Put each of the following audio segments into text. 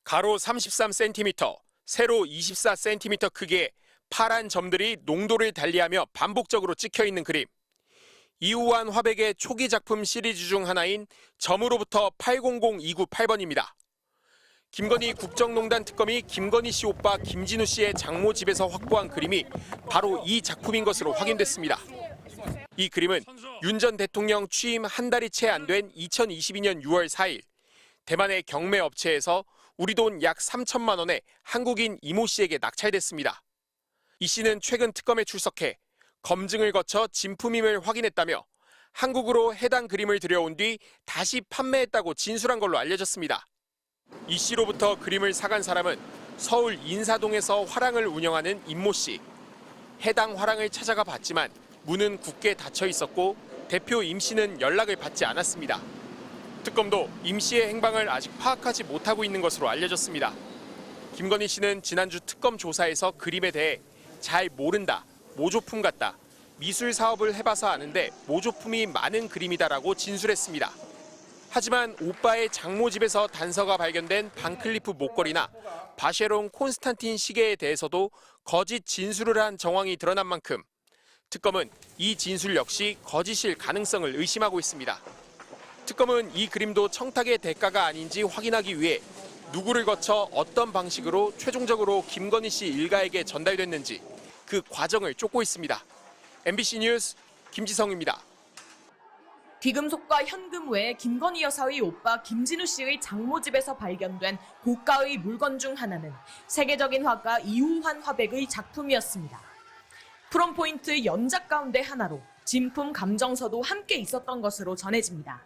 가로 33cm, 세로 24cm 크기의 파란 점들이 농도를 달리하며 반복적으로 찍혀 있는 그림. 이우환 화백의 초기 작품 시리즈 중 하나인 점으로부터 800298번입니다. 김건희 국정농단 특검이 김건희 씨 오빠 김진우 씨의 장모 집에서 확보한 그림이 바로 이 작품인 것으로 확인됐습니다. 이 그림은 윤 전 대통령 취임 한 달이 채 안 된 2022년 6월 4일 대만의 경매 업체에서 우리 돈 약 3천만 원에 한국인 이모 씨에게 낙찰됐습니다. 이 씨는 최근 특검에 출석해 검증을 거쳐 진품임을 확인했다며 한국으로 해당 그림을 들여온 뒤 다시 판매했다고 진술한 걸로 알려졌습니다. 이 씨로부터 그림을 사간 사람은 서울 인사동에서 화랑을 운영하는 임모 씨. 해당 화랑을 찾아가 봤지만 문은 굳게 닫혀 있었고 대표 임 씨는 연락을 받지 않았습니다. 특검도 임 씨의 행방을 아직 파악하지 못하고 있는 것으로 알려졌습니다. 김건희 씨는 지난주 특검 조사에서 그림에 대해 잘 모른다, 모조품 같다, 미술 사업을 해봐서 아는데 모조품이 많은 그림이다라고 진술했습니다. 하지만 오빠의 장모 집에서 단서가 발견된 반클리프 목걸이나 바쉐롱 콘스탄틴 시계에 대해서도 거짓 진술을 한 정황이 드러난 만큼 특검은 이 진술 역시 거짓일 가능성을 의심하고 있습니다. 특검은 이 그림도 청탁의 대가가 아닌지 확인하기 위해 누구를 거쳐 어떤 방식으로 최종적으로 김건희 씨 일가에게 전달됐는지 그 과정을 쫓고 있습니다. MBC 뉴스 김지성입니다. 귀금속과 현금 외에 김건희 여사의 오빠 김진우 씨의 장모 집에서 발견된 고가의 물건 중 하나는 세계적인 화가 이우환 화백의 작품이었습니다. 프롬포인트 연작 가운데 하나로 진품 감정서도 함께 있었던 것으로 전해집니다.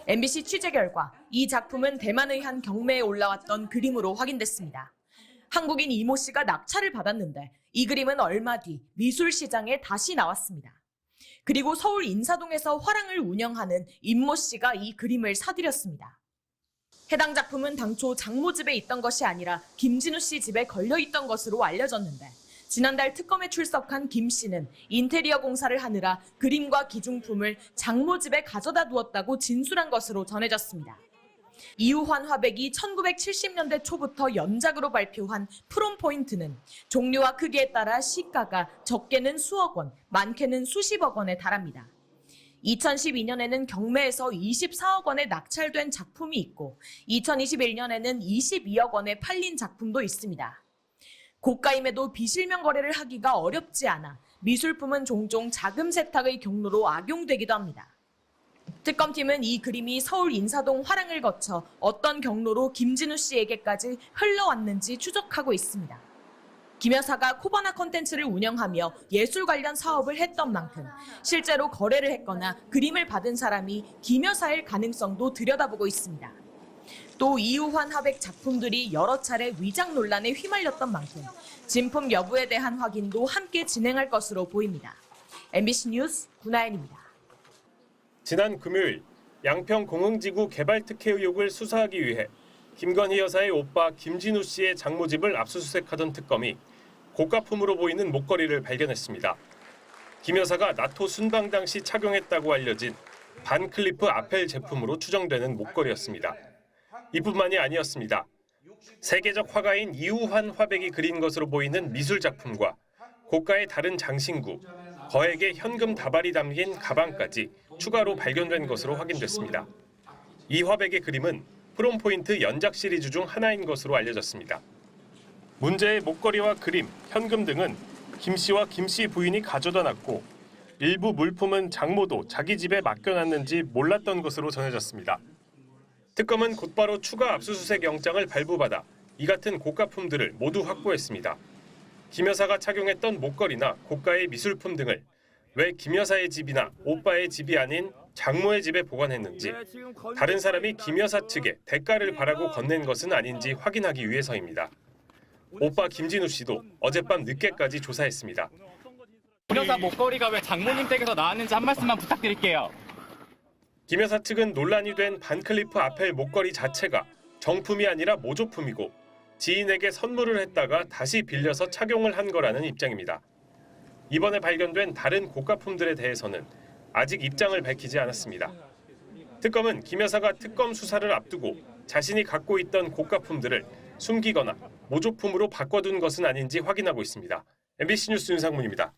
MBC 취재 결과 이 작품은 대만의 한 경매에 올라왔던 그림으로 확인됐습니다. 한국인 이모 씨가 낙찰을 받았는데 이 그림은 얼마 뒤 미술시장에 다시 나왔습니다. 그리고 서울 인사동에서 화랑을 운영하는 임모 씨가 이 그림을 사들였습니다. 해당 작품은 당초 장모 집에 있던 것이 아니라 김진우 씨 집에 걸려있던 것으로 알려졌는데 지난달 특검에 출석한 김 씨는 인테리어 공사를 하느라 그림과 기중품을 장모 집에 가져다 두었다고 진술한 것으로 전해졌습니다. 이우환 화백이 1970년대 초부터 연작으로 발표한 프롬포인트는 종류와 크기에 따라 시가가 적게는 수억 원, 많게는 수십억 원에 달합니다. 2012년에는 경매에서 24억 원에 낙찰된 작품이 있고 2021년에는 22억 원에 팔린 작품도 있습니다. 고가임에도 비실명 거래를 하기가 어렵지 않아 미술품은 종종 자금 세탁의 경로로 악용되기도 합니다. 특검팀은 이 그림이 서울 인사동 화랑을 거쳐 어떤 경로로 김진우 씨에게까지 흘러왔는지 추적하고 있습니다. 김 여사가 코바나 컨텐츠를 운영하며 예술 관련 사업을 했던 만큼 실제로 거래를 했거나 그림을 받은 사람이 김 여사일 가능성도 들여다보고 있습니다. 또 이우환 화백 작품들이 여러 차례 위장 논란에 휘말렸던 만큼 진품 여부에 대한 확인도 함께 진행할 것으로 보입니다. MBC 뉴스 구나연입니다. 지난 금요일 양평 공흥지구 개발 특혜 의혹을 수사하기 위해 김건희 여사의 오빠 김진우 씨의 장모집을 압수수색하던 특검이 고가품으로 보이는 목걸이를 발견했습니다. 김 여사가 나토 순방 당시 착용했다고 알려진 반클리프 아펠 제품으로 추정되는 목걸이였습니다. 이뿐만이 아니었습니다. 세계적 화가인 이우환 화백이 그린 것으로 보이는 미술 작품과 고가의 다른 장신구, 거액의 현금 다발이 담긴 가방까지 추가로 발견된 것으로 확인됐습니다. 이 화백의 그림은 프롬포인트 연작 시리즈 중 하나인 것으로 알려졌습니다. 문제의 목걸이와 그림, 현금 등은 김 씨와 김 씨 부인이 가져다 놨고 일부 물품은 장모도 자기 집에 맡겨놨는지 몰랐던 것으로 전해졌습니다. 특검은 곧바로 추가 압수수색 영장을 발부받아 이 같은 고가품들을 모두 확보했습니다. 김 여사가 착용했던 목걸이나 고가의 미술품 등을 왜 김 여사의 집이나 오빠의 집이 아닌 장모의 집에 보관했는지 다른 사람이 김 여사 측에 대가를 바라고 건넨 것은 아닌지 확인하기 위해서입니다. 오빠 김진우 씨도 어젯밤 늦게까지 조사했습니다. 김 여사 목걸이가 왜 장모님 댁에서 나왔는지 한 말씀만 부탁드릴게요. 김 여사 측은 논란이 된 반클리프 아펠 목걸이 자체가 정품이 아니라 모조품이고 지인에게 선물을 했다가 다시 빌려서 착용을 한 거라는 입장입니다. 이번에 발견된 다른 고가품들에 대해서는 아직 입장을 밝히지 않았습니다. 특검은 김 여사가 특검 수사를 앞두고 자신이 갖고 있던 고가품들을 숨기거나 모조품으로 바꿔둔 것은 아닌지 확인하고 있습니다. MBC 뉴스 윤상문입니다.